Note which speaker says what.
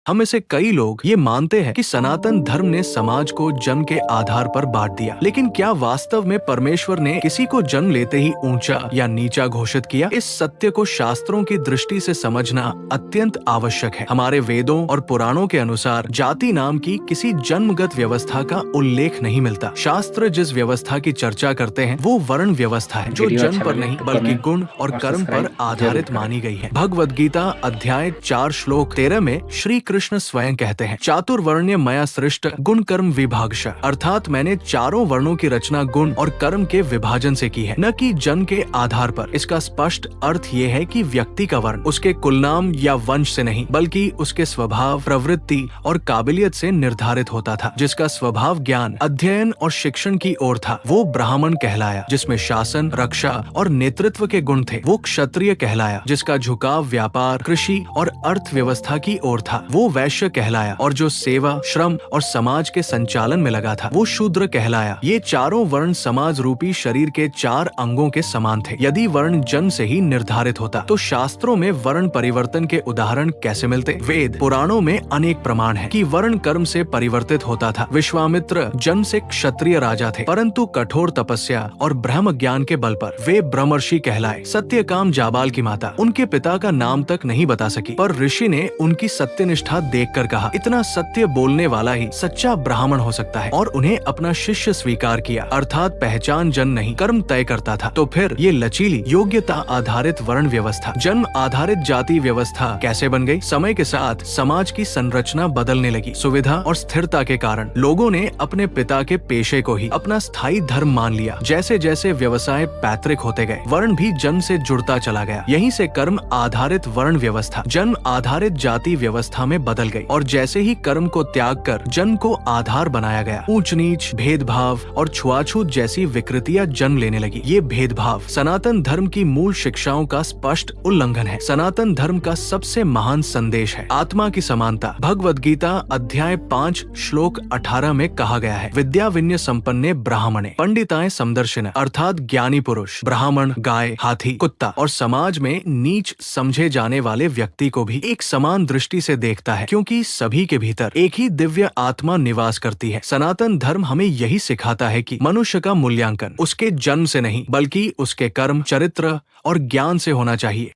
Speaker 1: हम में से कई लोग ये मानते हैं कि सनातन धर्म ने समाज को जन्म के आधार पर बांट दिया, लेकिन क्या वास्तव में परमेश्वर ने किसी को जन्म लेते ही ऊंचा या नीचा घोषित किया? इस सत्य को शास्त्रों की दृष्टि से समझना अत्यंत आवश्यक है। हमारे वेदों और पुराणों के अनुसार जाति नाम की किसी जन्मगत व्यवस्था का उल्लेख नहीं मिलता। शास्त्र जिस व्यवस्था की चर्चा करते हैं वो वर्ण व्यवस्था है, जो जन्म पर नहीं बल्कि गुण और कर्म पर आधारित मानी गई है। भगवद गीता अध्याय 4 श्लोक 13 में श्री कृष्ण स्वयं कहते हैं, चातुर्वर्ण्य मया सृष्ट गुण कर्म विभागश, अर्थात मैंने चारों वर्णों की रचना गुण और कर्म के विभाजन से की है, न कि जन्म के आधार पर। इसका स्पष्ट अर्थ ये है कि व्यक्ति का वर्ण उसके कुलनाम या वंश से नहीं बल्कि उसके स्वभाव, प्रवृत्ति और काबिलियत से निर्धारित होता था। जिसका स्वभाव ज्ञान, अध्ययन और शिक्षण की ओर था वो ब्राह्मण कहलाया। जिसमें शासन, रक्षा और नेतृत्व के गुण थे वो क्षत्रिय कहलाया। जिसका झुकाव व्यापार, कृषि और अर्थव्यवस्था की ओर था वो वैश्य कहलाया। और जो सेवा, श्रम और समाज के संचालन में लगा था वो शूद्र कहलाया। ये चारों वर्ण समाज रूपी शरीर के 4 अंगों के समान थे। यदि वर्ण जन्म से ही निर्धारित होता तो शास्त्रों में वर्ण परिवर्तन के उदाहरण कैसे मिलते? वेद पुराणों में अनेक प्रमाण है कि वर्ण कर्म से परिवर्तित होता था। विश्वामित्र जन्म से क्षत्रिय राजा थे, परंतु कठोर तपस्या और ब्रह्म ज्ञान के बल पर वे ब्रह्मर्षि कहलाए। सत्यकाम जाबाल की माता उनके पिता का नाम तक नहीं बता सकी, पर ऋषि ने उनकी सत्यनिष्ठा देखकर कहा, इतना सत्य बोलने वाला ही सच्चा ब्राह्मण हो सकता है, और उन्हें अपना शिष्य स्वीकार किया। अर्थात पहचान जन्म नहीं कर्म तय करता था। तो फिर ये लचीली योग्यता आधारित वर्ण व्यवस्था जन्म आधारित जाति व्यवस्था कैसे बन गई? समय के साथ समाज की संरचना बदलने लगी। सुविधा और स्थिरता के कारण लोगों ने अपने पिता के पेशे को ही अपना स्थायी धर्म मान लिया। जैसे जैसे व्यवसाय पैतृक होते गए, वर्ण भी जन्म से जुड़ता चला गया। यहीं से कर्म आधारित वर्ण व्यवस्था जन्म आधारित जाति व्यवस्था में बदल गई। और जैसे ही कर्म को त्याग कर जन्म को आधार बनाया गया, ऊंच नीच, भेदभाव और छुआछूत जैसी विकृतियां जन्म लेने लगी। ये भेदभाव सनातन धर्म की मूल शिक्षाओं का स्पष्ट उल्लंघन है। सनातन धर्म का सबसे महान संदेश है आत्मा की समानता। भगवद गीता अध्याय 5 श्लोक 18 में कहा गया है, विद्या विनय संपन्ने ब्राह्मणे पंडिताए समदर्शिन, अर्थात ज्ञानी पुरुष ब्राह्मण, गाय, हाथी, कुत्ता और समाज में नीच समझे जाने वाले व्यक्ति को भी एक समान दृष्टि से देखता है, क्योंकि सभी के भीतर एक ही दिव्य आत्मा निवास करती है। सनातन धर्म हमें यही सिखाता है कि मनुष्य का मूल्यांकन उसके जन्म से नहीं बल्कि उसके कर्म, चरित्र और ज्ञान से होना चाहिए।